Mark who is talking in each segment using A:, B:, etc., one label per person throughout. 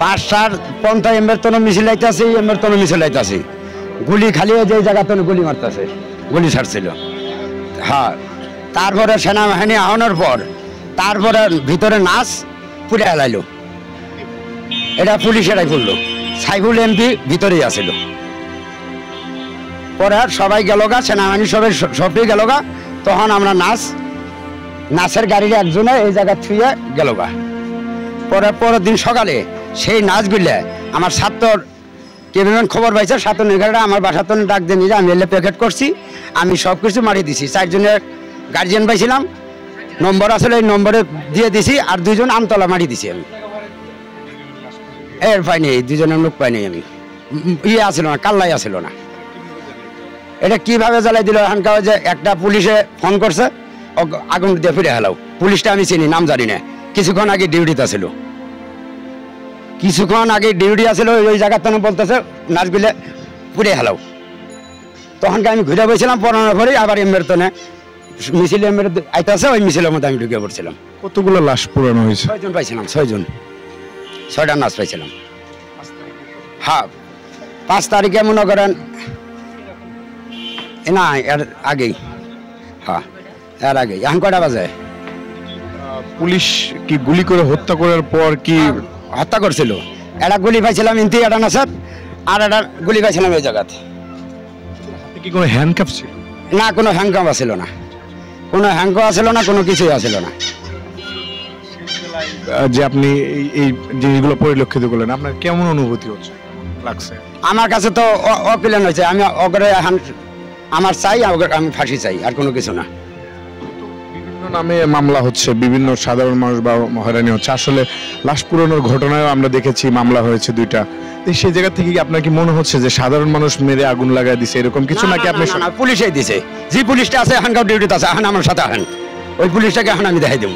A: 5-4 পন্থা এমবের তন মিছিল আইতাছে এমবের তন মিছিল আইতাছে গুলি খালি যে জায়গা তন গুলি মারতেছে গুলি ছাড়ছিল হ্যাঁ তারপরে সেনাবাহিনী আহনের পর তারপরে ভিতরে নাচ পুড়ে হেলাইলো এটা পুলিশেরাই করলো সাইফুল এমপি ভিতরেই আসিল পরে সবাই গেল গা সেনাবাহিনী সবই গেল গা তখন আমরা নাচের গাড়ির একজনে এই জায়গা ছুঁয়ে গেল গা পরের দিন সকালে সেই নাচগুলো আমার ছাত্র কেবিনেট খবর পাইছে 7:30 আমার বাসা তো ডাক দিয়ে নিয়ে আমি এলে প্যাকেট করছি আমি সব কিছু মারিয়ে দিছি 4 জনের গার্জিয়ান পাইছিলাম নম্বর আসলে এই নম্বরে দিয়ে দিছি আর 2 জন আমতলা মারি দিছি আমি এর পাইনি 2 জনের লোক পাইনি আমি আসিল না কাল্লাই আসিল না এটা কিভাবে জ্বালাই দিল এখানকার যে একটা পুলিশে ফোন করছে আগুন দিয়ে ফিরে হেলাও পুলিশটা আমি চিনি নাম জানি না কিছুক্ষণ আগে ডিউটিতে ছিল ওই জায়গার তখন বলতেছে নাচগুলো পুড়ে হেলাও তখনকে আমি ঘুরে বসেছিলাম পড়ানোর পরেই আবার এমবের তনে মিছিল এমবের আইতেছে ওই মিছিলের মধ্যে আমি ঢুকে পড়ছিলাম
B: কতগুলো লাশ পুরানো হয়েছে
A: 6 জন পাইছিলাম 6টা নাচ পাইছিলাম হ্যাঁ 5 তারিখে মনে করেন না এর আগেই হ্যাঁ এর আগেই এখন কয়টা বাজে
B: পুলিশ কি গুলি করে হত্যা করার পর কি
A: হত্যা করছিল একটা গুলি পাইছিলাম ইন্তি একটা নাচার আর একটা গুলি পাইছিলাম এই জায়গাতে
B: কি কোনো হ্যান্ডকাপ ছিল
A: না কোনো হ্যান্ডকাপ আসছিল না কোনো কিছুই আসছিল না
B: যে আপনি এই জিনিসগুলো পরিলক্ষিত করলেন আপনার কেমন অনুভূতি হচ্ছে লাগছে
A: আমার কাছে তো অপিলেন হয়েছে আমি অগরে আমার চাই আমি ফাঁসি চাই আর কোনো কিছু না
B: বিভিন্ন নামে মামলা হচ্ছে বিভিন্ন সাধারণ মানুষ বা হয়রানি হচ্ছে আসলে লাশ পুরানোর ঘটনায় আমরা দেখেছি মামলা হয়েছে 2টা সেই জায়গা থেকে আপনার কি মনে হচ্ছে যে সাধারণ মানুষ মেরে আগুন লাগাই দিছে এরকম কিছু নাকি আপনি
A: পুলিশই দিছে যে পুলিশটা আছে এখানকার ডিউটিতে আছে এখন আমার সাথে আহেন ওই পুলিশটাকে এখন আমি দেখাই দেব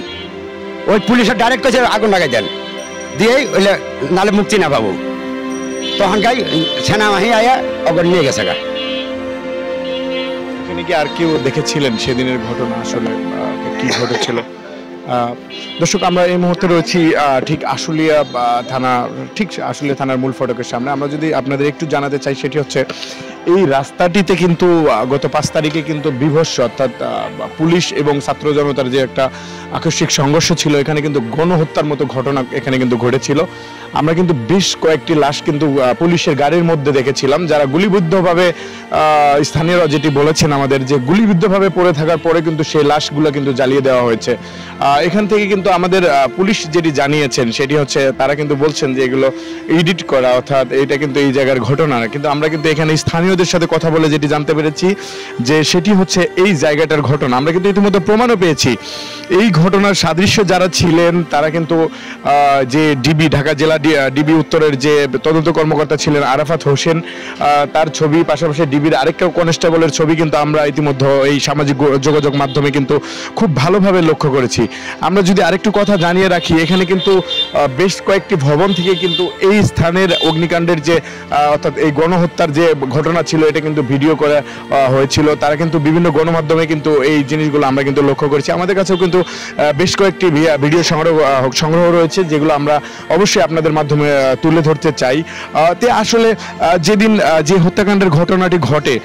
A: ওই পুলিশের ডাইরেক্ট কাছে আগুন লাগাই দেন দিয়েই ওইলে নালে মুক্তি না পাবো তখনকাই সেনাবাহিনী আয়া অগর নিয়ে গেছে গা
B: এখানে কি আর কেউ দেখেছিলেন সেদিনের ঘটনা আসলে কি ঘটেছিল দর্শক আমরা এই মুহূর্তে রয়েছি ঠিক আশুলিয়া থানার মূল ফটকের সামনে আমরা যদি আপনাদের একটু জানাতে চাই সেটি হচ্ছে এই রাস্তাটিতে কিন্তু গত 5 তারিখে কিন্তু বিভৎস অর্থাৎ পুলিশ এবং ছাত্র জনতার যে একটা আকস্মিক সংঘর্ষ ছিল এখানে কিন্তু গণহত্যার মতো ঘটনা এখানে কিন্তু ঘটেছিল আমরা কিন্তু বেশ কয়েকটি লাশ কিন্তু পুলিশের গাড়ির মধ্যে দেখেছিলাম যারা গুলিবিদ্ধভাবে স্থানীয়রা যেটি বলেছেন আমাদের যে গুলিবিদ্ধভাবে পড়ে থাকার পরে কিন্তু সেই লাশগুলো কিন্তু জ্বালিয়ে দেওয়া হয়েছে এখান থেকে কিন্তু আমাদের পুলিশ যেটি জানিয়েছেন সেটি হচ্ছে তারা কিন্তু বলছেন যে এগুলো এডিট করা অর্থাৎ এটা কিন্তু এই জায়গার ঘটনা না কিন্তু আমরা কিন্তু এখানে স্থানীয়দের সাথে কথা বলে যেটি জানতে পেরেছি যে সেটি হচ্ছে এই জায়গাটার ঘটনা আমরা কিন্তু ইতিমধ্যে প্রমাণও পেয়েছি এই ঘটনার সাদৃশ্য যারা ছিলেন তারা কিন্তু যে ডিবি ঢাকা জেলা ডিবি উত্তরের যে তদন্ত কর্মকর্তা ছিলেন আরাফাত হোসেন তার ছবি পাশাপাশি ডিবির আরেকটা কনস্টেবলের ছবি কিন্তু আমরা ইতিমধ্যে এই সামাজিক যোগাযোগ মাধ্যমে কিন্তু খুব ভালোভাবে লক্ষ্য করেছি আমরা যদি আরেকটু কথা জানিয়ে রাখি এখানে কিন্তু বেশ কয়েকটি ভবন থেকে কিন্তু এই স্থানের অগ্নিকাণ্ডের যে অর্থাৎ এই গণহত্যার যে ঘটনা ছিল এটা কিন্তু ভিডিও করা হয়েছিল তারা কিন্তু বিভিন্ন গণমাধ্যমে কিন্তু এই জিনিসগুলো আমরা কিন্তু লক্ষ্য করেছি আমাদের কাছেও কিন্তু বেশ কয়েকটি ভিডিও সংগ্রহ রয়েছে যেগুলো আমরা অবশ্যই আপনাদের মাধ্যমে তুলে ধরতে চাই তে আসলে যেদিন যে হত্যাকাণ্ডের ঘটনাটি ঘটে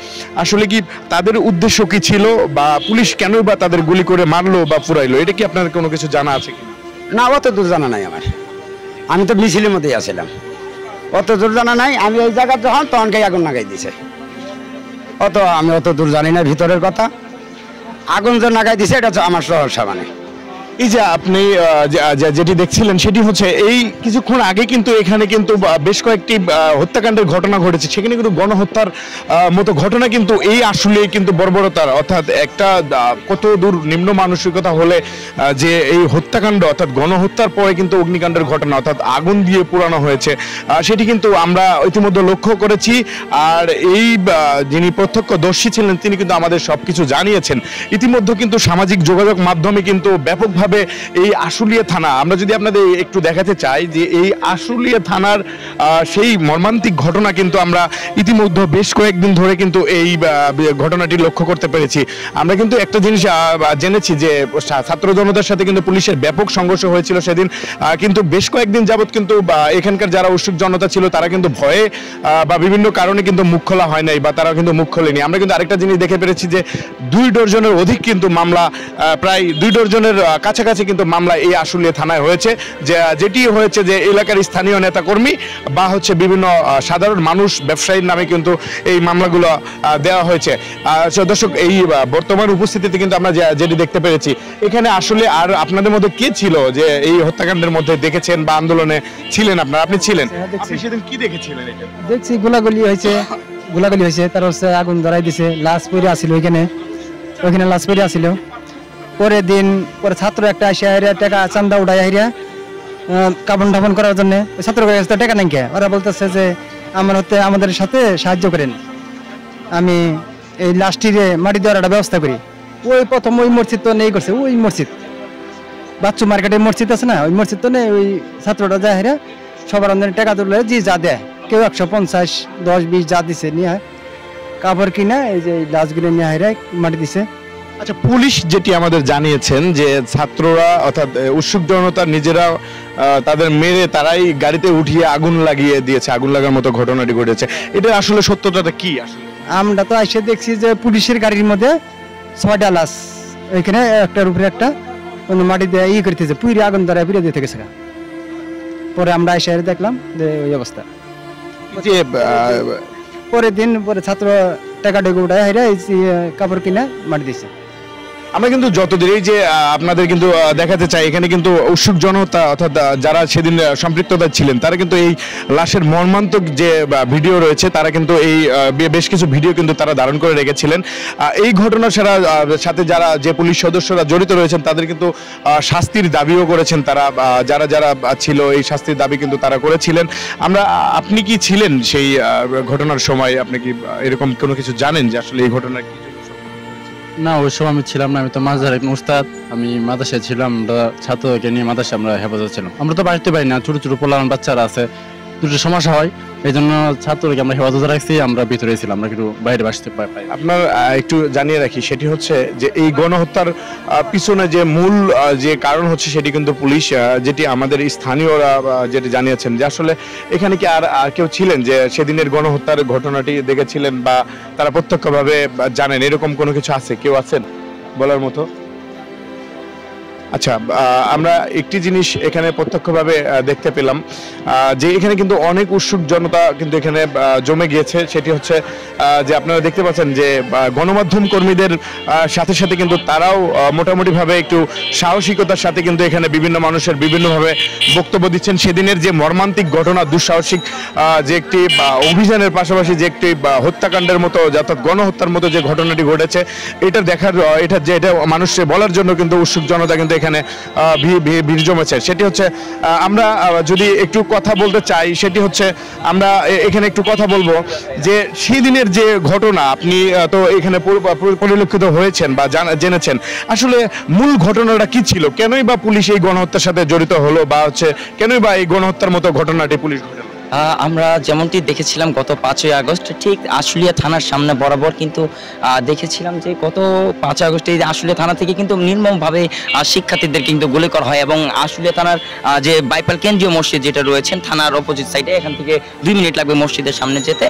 B: আসলে কি তাদের উদ্দেশ্য কি ছিল বা পুলিশ কেন বা তাদের গুলি করে মারলো বা পুরাইলো এটা কি আপনার কোনো কিছু জানা আছে কি
A: না অত দূর জানা নাই আমার আমি তো মিছিলের মধ্যেই আসছিলাম অত দূর জানা নাই আমি ওই জায়গা যখন তখনকেই আগুন লাগাই দিছে আমি অত দূর জানি না ভিতরের কথা আগুন যে লাগাই দিছে এটা তো আমার সহসা মানে
B: এই যে আপনি যেটি দেখছিলেন সেটি হচ্ছে এই কিছুক্ষণ আগে কিন্তু এখানে কিন্তু বেশ কয়েকটি হত্যাকাণ্ডের ঘটনা ঘটেছে সেখানে কিন্তু গণহত্যার মতো ঘটনা কিন্তু এই আসলে কিন্তু বর্বরতার অর্থাৎ একটা কত দূর নিম্ন মানসিকতা হলে যে এই হত্যাকাণ্ড অর্থাৎ গণহত্যার পরে কিন্তু অগ্নিকাণ্ডের ঘটনা অর্থাৎ আগুন দিয়ে পোড়ানো হয়েছে সেটি কিন্তু আমরা ইতিমধ্যে লক্ষ্য করেছি আর এই যিনি প্রত্যক্ষদর্শী ছিলেন তিনি কিন্তু আমাদের সবকিছু জানিয়েছেন ইতিমধ্যে কিন্তু সামাজিক যোগাযোগ মাধ্যমে কিন্তু ব্যাপকভাবে কিভাবে এই আশুলিয়া থানা, আমরা যদি আপনাদের একটু দেখাতে চাই যে এই আশুলিয়া থানার সেই মর্মান্তিক ঘটনা কিন্তু আমরা ইতিমধ্যে বেশ কয়েকদিন ধরে কিন্তু এই ঘটনাটি লক্ষ্য করতে পেরেছি। আমরা কিন্তু একটা জিনিস জেনেছি যে ছাত্র জনতার সাথে কিন্তু পুলিশের ব্যাপক সংঘর্ষ হয়েছিল সেদিন, কিন্তু বেশ কয়েকদিন যাবৎ কিন্তু এখানকার যারা উৎসুক জনতা ছিল তারা কিন্তু ভয়ে বা বিভিন্ন কারণে কিন্তু মুখ খোলা হয় নাই বা তারা কিন্তু মুখ খোলেনি। আমরা কিন্তু আরেকটা জিনিস দেখে পেরেছি যে 2 ডজনের অধিক কিন্তু মামলা, প্রায় 2 ডজনের কাছাকাছি কিন্তু মামলা এই আশুলিয়া থানায় হয়েছে, যেটি হয়েছে যে এলাকার স্থানীয় নেতাকর্মী বা হচ্ছে বিভিন্ন সাধারণ মানুষ ব্যবসায়ীর নামে কিন্তু এই মামলাগুলো দেওয়া হয়েছে। দর্শক, এই বর্তমান উপস্থিতিতে কিন্তু আমরা যেটি দেখতে পেরেছি এখানে আসলে আর আপনাদের মধ্যে কে ছিল যে এই হত্যাকাণ্ডের মধ্যে দেখেছেন বা আন্দোলনে ছিলেন আপনারা? আপনি ছিলেন, আপনি সেদিন কি দেখেছিলেন?
C: দেখছি গোলাগুলি হয়েছে, তার হচ্ছে আগুন ধরাই দিছে, লাশ পড়ে আসিল ওইখানে লাশ পড়ে আসিল। পরের দিন পরে ছাত্র একটা আসে টাকা চান্দা উঠাই হাইরা কাপন টাপন করার জন্য, ছাত্র কাছে টাকা নাই কে, ওরা বলতেছে যে আমাদের সাথে সাহায্য করেন, আমি এই লাশটিরে মাটি দেওয়ার একটা ব্যবস্থা করি। ওই প্রথম ওই মসজিদ তো নেই করছে, ওই মসজিদ বাচ্চু মার্কেটের মসজিদ আছে না, ওই মসজিদ তো নেই, ওই ছাত্রটা যায় হেরা সবার অন্ধের টাকা তুললে যে যা দেয়, কেউ 150, 10, 20 যা দিছে নিয়ে কাপড় কিনা এই যে লাশগুলো নিয়ে হেরা মাটি দিছে।
B: আচ্ছা, পুলিশ যেটি আমাদের জানিয়েছেন যে ছাত্ররা অর্থাৎ উৎসুক জনতা নিজেরা তাদের মেরে তারাই গাড়িতে উঠিয়ে আগুন লাগিয়ে দিয়েছে, আগুন লাগার মতো ঘটনাটি ঘটেছে, এটা আসলে সত্যতাটা কি? আসলে
C: আমরা তো এসে দেখছি যে পুলিশের গাড়ির মধ্যে 6টা লাশ, ওইখানে একটার উপরে একটা মাটি দিয়ে করতেছে, পুইরে আগুন দ্বারা পুড়ে দিতে গেছে। পরে আমরা এসে দেখলাম যে ওই অবস্থা। পরের দিন পরে ছাত্র টাকা ডেকে উঠায় হাইরা কাপড় কিনা মাটি দিছে।
B: আমরা কিন্তু যতদিন এই যে আপনাদের কিন্তু দেখাতে চাই, এখানে কিন্তু উৎসুক জনতা অর্থাৎ যারা সেদিন সম্পৃক্ততা ছিলেন তারা কিন্তু এই লাশের মর্মান্তিক যে ভিডিও রয়েছে, তারা কিন্তু এই বেশ কিছু ভিডিও কিন্তু তারা ধারণ করে রেখেছিলেন। এই ঘটনার সাথে যারা যে পুলিশ সদস্যরা জড়িত রয়েছেন তাদের কিন্তু শাস্তির দাবিও করেছেন তারা, যারা যারা ছিল এই শাস্তির দাবি কিন্তু তারা করেছিলেন। আপনি কি ছিলেন সেই ঘটনার সময়? আপনি কি এরকম কোনো কিছু জানেন যে আসলে এই ঘটনা কি?
D: না, ওই সময় আমি ছিলাম না, আমি তো মাঝার এক উস্তাদ, আমি মাদ্রাসায় ছিলাম, আমরা ছাত্রকে নিয়ে মাদ্রাসায় আমরা হেফাজত ছিলাম। আমরা তো বাড়িতে পারি না, ছোট ছোট পোলাপান বাচ্চারা আছে, দুটো সমস্যা হয়, এই জন্য ছাত্রকে আমরা হেফাজতে রাখছি, আমরা ভিতরে ছিলাম, আমরা কিন্তু বাইরে বাসতে পাই।
B: আপনার একটু জানিয়ে রাখি, সেটি হচ্ছে যে এই গণহত্যার পিছনে যে মূল যে কারণ হচ্ছে সেটি কিন্তু পুলিশ, যেটি আমাদের স্থানীয়রা যেটি জানিয়েছেন যে আসলে এখানে কি আর কেউ ছিলেন যে সেদিনের গণহত্যার ঘটনাটি দেখেছিলেন বা তারা প্রত্যক্ষভাবে জানেন, এরকম কোনো কিছু আছে? কেউ আছেন বলার মতো? আচ্ছা, আমরা একটি জিনিস এখানে প্রত্যক্ষভাবে দেখতে পেলাম যে এখানে কিন্তু অনেক উৎসুক জনতা কিন্তু এখানে জমে গিয়েছে। সেটি হচ্ছে যে আপনারা দেখতে পাচ্ছেন যে গণমাধ্যম কর্মীদের সাথে সাথে কিন্তু তারাও মোটামুটিভাবে একটু সাহসিকতার সাথে কিন্তু এখানে বিভিন্ন মানুষের বিভিন্নভাবে বক্তব্য দিচ্ছেন। সেদিনের যে মর্মান্তিক ঘটনা, দুঃসাহসিক যে একটি অভিযানের পাশাপাশি যে একটি হত্যাকাণ্ডের মতো অর্থাৎ গণহত্যার মতো যে ঘটনাটি ঘটেছে, এটা দেখার এটা মানুষকে বলার জন্য কিন্তু উৎসুক জনতা কিন্তু এখানে ভিড় জমেছে। সেটি হচ্ছে আমরা যদি একটু কথা বলতে চাই, সেটি হচ্ছে আমরা এখানে একটু কথা বলবো যে সেই দিনের যে ঘটনা, আপনি তো এখানে পরিলক্ষিত হয়েছেন বা জেনেছেন, আসলে মূল ঘটনাটা কি ছিল? কেনই বা পুলিশ এই গণহত্যার সাথে জড়িত হলো বা হচ্ছে কেনই বা এই গণহত্যার মতো ঘটনাটি পুলিশ ঘটালো?
E: আমরা যেমনটি দেখেছিলাম গত 5ই আগস্ট ঠিক আশুলিয়া থানার সামনে বরাবর কিন্তু দেখেছিলাম যে গত 5 আগস্ট এই আশুলিয়া থানা থেকে কিন্তু নির্মমভাবে শিক্ষার্থীদের কিন্তু গুলি করা হয় এবং আশুলিয়া থানার যে বাইপাল কেন্দ্রীয় মসজিদ যেটা রয়েছেন থানার অপোজিট সাইডে, এখান থেকে 2 মিনিট লাগবে মসজিদের সামনে যেতে।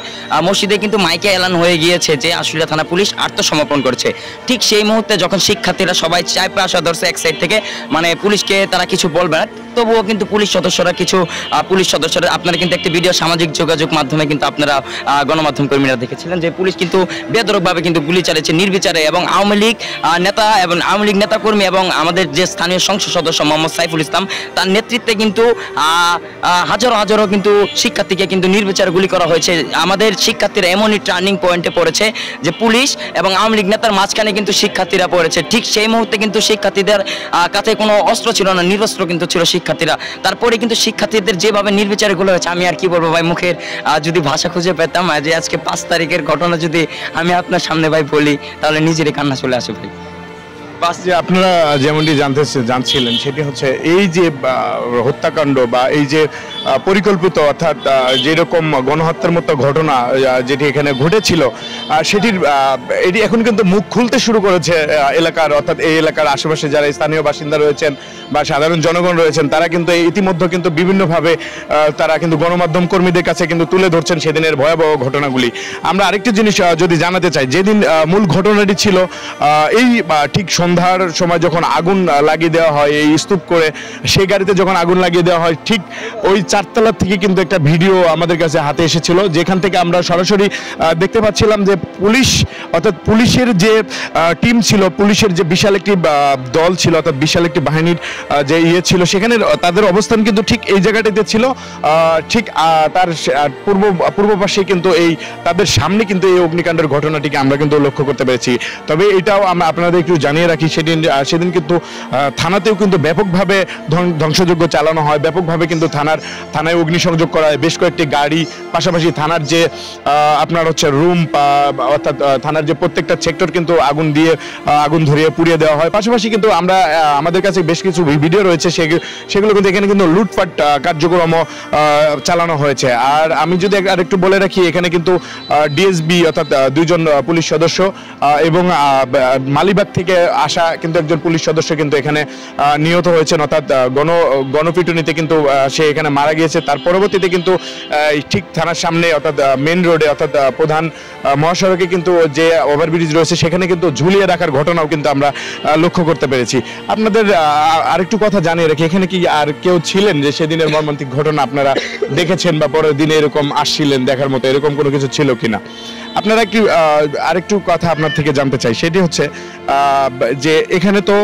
E: মসজিদে কিন্তু মাইকে এলান হয়ে গিয়েছে যে আশুলিয়া থানা পুলিশ আত্মসমর্পণ করছে। ঠিক সেই মুহূর্তে যখন শিক্ষার্থীরা সবাই চাপে আসা ধরছে এক সাইড থেকে, মানে পুলিশকে তারা কিছু বলবে না, তবুও কিন্তু পুলিশ সদস্যরা আপনারা কিন্তু একটা ভিডিও সামাজিক যোগাযোগ মাধ্যমে কিন্তু আপনারা গণমাধ্যম কর্মীরা দেখেছিলেন যে পুলিশ কিন্তু বেধড়কভাবে কিন্তু গুলি চালিয়েছে নির্বিচারে এবং আওয়ামী লীগ নেতা কর্মী এবং আমাদের যে স্থানীয় সংসদ সদস্য মোহাম্মদ সাইফুল ইসলাম তার নেতৃত্বে কিন্তু হাজারো কিন্তু শিক্ষার্থীকে কিন্তু নির্বিচারে গুলি করা হয়েছে। আমাদের শিক্ষার্থীরা এমনই টার্নিং পয়েন্টে পড়েছে যে পুলিশ এবং আওয়ামী লীগ নেতার মাঝখানে কিন্তু শিক্ষার্থীরা পড়েছে। ঠিক সেই মুহূর্তে কিন্তু শিক্ষার্থীদের কাছে কোনো অস্ত্র ছিল না, নিরস্ত্র কিন্তু ছিল শিক্ষার্থীরা। তারপরে কিন্তু শিক্ষার্থীদের যেভাবে নির্বিচারে গুলো হয়েছে, আমি আর কি বলবো ভাই, মুখের যদি ভাষা খুঁজে পেতাম যে আজকে 5 তারিখের ঘটনা যদি আমি আপনার সামনে ভাই বলি তাহলে নিজেরই কান্না চলে আসে ভাই। বাস
B: যে আপনারা যেমনটি জানছিলেন সেটি হচ্ছে এই যে হত্যাকাণ্ড বা এই যে পরিকল্পিত অর্থাৎ যেরকম গণহত্যার মতো ঘটনা যেটি এখানে ঘটেছিল সেটির এটি এখন কিন্তু মুখ খুলতে শুরু করেছে এলাকার, অর্থাৎ এই এলাকার আশেপাশে যারা স্থানীয় বাসিন্দা রয়েছেন বা সাধারণ জনগণ রয়েছেন তারা কিন্তু ইতিমধ্যে কিন্তু বিভিন্নভাবে তারা কিন্তু গণমাধ্যম কর্মীদের কাছে কিন্তু তুলে ধরছেন সেদিনের ভয়াবহ ঘটনাগুলি। আমরা আরেকটি জিনিস যদি জানাতে চাই, যেদিন মূল ঘটনাটি ছিল এই ঠিক সন্ধ্যার সময় যখন আগুন লাগিয়ে দেওয়া হয় এই স্তূপ করে, সেই গাড়িতে যখন আগুন লাগিয়ে দেওয়া হয় ঠিক ওই 4 তলা থেকে কিন্তু একটা ভিডিও আমাদের কাছে হাতে এসেছিল, যেখান থেকে আমরা সরাসরি দেখতে পাচ্ছিলাম যে পুলিশ অর্থাৎ পুলিশের যে টিম ছিল, পুলিশের যে বিশাল একটি দল ছিল অর্থাৎ বিশাল একটি বাহিনীর যে ছিল, সেখানে তাদের অবস্থান কিন্তু ঠিক এই জায়গাটিতে ছিল, ঠিক তার পূর্ব পাশে কিন্তু এই তাদের সামনে কিন্তু এই অগ্নিকাণ্ডের ঘটনাটিকে আমরা কিন্তু লক্ষ্য করতে পেরেছি। তবে এটাও আমরা আপনাদের একটু জানিয়ে রাখি, সেদিন কিন্তু থানাতেও কিন্তু ব্যাপকভাবে ধ্বংসযজ্ঞ চালানো হয়, ব্যাপকভাবে কিন্তু থানায় অগ্নিসংযোগ করা হয়, বেশ কয়েকটি গাড়ি, পাশাপাশি থানার যে আপনার হচ্ছে রুম অর্থাৎ থানার যে প্রত্যেকটা সেক্টর কিন্তু আগুন ধরিয়ে পুড়িয়ে দেওয়া হয়। পাশাপাশি কিন্তু আমরা আমাদের কাছে বেশ কিছু ভিডিও রয়েছে, সেগুলো কিন্তু এখানে কিন্তু লুটপাট কার্যক্রমও চালানো হয়েছে। আর আমি যদি আরেকটু বলে রাখি, এখানে কিন্তু ডিএসবি অর্থাৎ 2 জন পুলিশ সদস্য এবং মালিবাগ থেকে আসা কিন্তু একজন পুলিশ সদস্য কিন্তু এখানে নিহত হয়েছেন, অর্থাৎ গণপিটুনিতে কিন্তু সে এখানে মারা গিয়েছে। তার পরবর্তীতে কিন্তু ঠিক থানার সামনে অর্থাৎ মেন রোডে অর্থাৎ প্রধান মহাসড়কে কিন্তু যে ওভারব্রিজ রয়েছে সেখানে কিন্তু ঝুলিয়ে রাখার ঘটনাও কিন্তু আমরা লক্ষ্য করতে পেরেছি। আপনাদের আরেকটু কথা জানিয়ে রাখি, এখানে কি আর কেউ ছিলেন যে সেদিনের মর্মান্তিক ঘটনা আপনারা দেখেছেন বা পরের দিনে এরকম আসছিলেন দেখার মতো, এরকম কোনো কিছু ছিল কিনা? আপনারা কি আরেকটু কথা আপনার থেকে জানতে চাই, সেটি হচ্ছে যে এখানে তো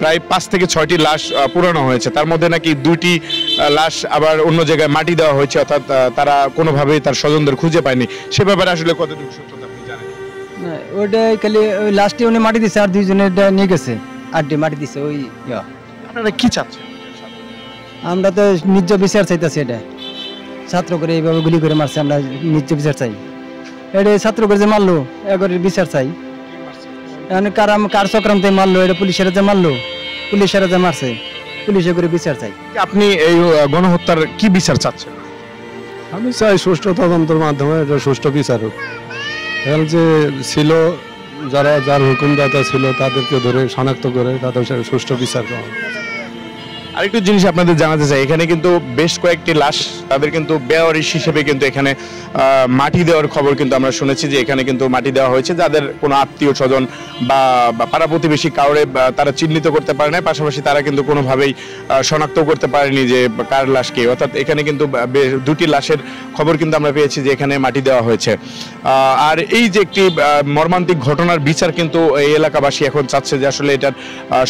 B: প্রায় 5 থেকে 6টি লাশ পুরানো হয়েছে, তার মধ্যে নাকি 2টি লাশ আবার অন্য জায়গায় মাটি দেওয়া হয়েছে, অর্থাৎ তারা কোনোভাবেই তার স্বজনদের খুঁজে পায়নি। সে ব্যাপারে আসলে কতটুকু সত্যতা আপনি জানেন?
C: না, ওইটাই খালি ওই লাস্টে উনি মাটি দিছে, আর 2 জনের নিয়ে গেছে, 8টি মাটি দিছে। ওই
B: আপনারা কি চাচ্ছেন?
C: আমরা তো নিজ বিচার চাইতেছি, এটা ছাত্র করে এইভাবে গুলি করে মারছে, আমরা নিজ বিচার চাই। এটা ছাত্র করে যে মারলো এগরের বিচার চাই। কার চক্রান্তে মারলো, এটা পুলিশেরা যে মারলো, পুলিশেরা যে মারছে, পুলিশে করে বিচার চাই।
B: আপনি এই গণহত্যার কি বিচার চাচ্ছেন?
F: আমি চাই সুষ্ঠু তদন্তের মাধ্যমে এটা সুষ্ঠু বিচার হোক। এখন যে ছিল যার হুকুমদাতা ছিল তাদেরকে ধরে শনাক্ত করে তাদের সুষ্ঠু বিচার করা।
B: আরেকটু জিনিস আপনাদের জানাতে চাই, এখানে কিন্তু বেশ কয়েকটি লাশ তাদের কিন্তু বেওয়ারিশ হিসেবে কিন্তু এখানে মাটি দেওয়ার খবর কিন্তু আমরা শুনেছি, যে এখানে কিন্তু মাটি দেওয়া হয়েছে যাদের কোনো আত্মীয় স্বজন বা পাড়া প্রতিবেশী কাউরে তারা চিহ্নিত করতে পারে না, পাশাপাশি তারা কিন্তু কোনোভাবেই শনাক্ত করতে পারেনি যে কার লাশ কে। অর্থাৎ এখানে কিন্তু 2টি লাশের খবর কিন্তু আমরা পেয়েছি যে এখানে মাটি দেওয়া হয়েছে। আর এই যে একটি মর্মান্তিক ঘটনার বিচার কিন্তু এই এলাকাবাসী এখন চাচ্ছে যে আসলে এটার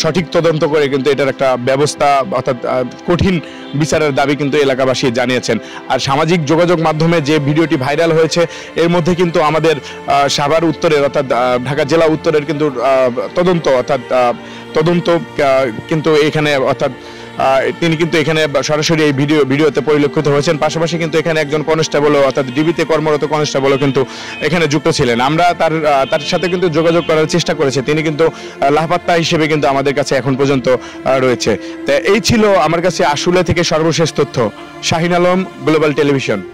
B: সঠিক তদন্ত করে কিন্তু এটার একটা ব্যবস্থা অর্থাৎ কঠিন বিচারের দাবি কিন্তু এলাকাবাসী জানিয়েছেন। আর সামাজিক যোগাযোগ মাধ্যমে যে ভিডিওটি ভাইরাল হয়েছে এর মধ্যে কিন্তু আমাদের সাভার উত্তরের অর্থাৎ ঢাকা জেলা উত্তরের কিন্তু তদন্ত কিন্তু এখানে অর্থাৎ তিনি কিন্তু এখানে সরাসরি এই ভিডিওতে পরিলক্ষিত হয়েছেন। পাশাপাশি কিন্তু এখানে একজন কনস্টেবল অর্থাৎ ডিবিতে কর্মরত কনস্টেবলও কিন্তু এখানে যুক্ত ছিলেন। আমরা তার সাথে কিন্তু যোগাযোগ করার চেষ্টা করেছি, তিনি কিন্তু লাপাত্তা হিসেবে কিন্তু আমাদের কাছে এখন পর্যন্ত রয়েছে। তো এই ছিল আমার কাছে আশুলিয়া থেকে সর্বশেষ তথ্য। Shahin Alam, global television.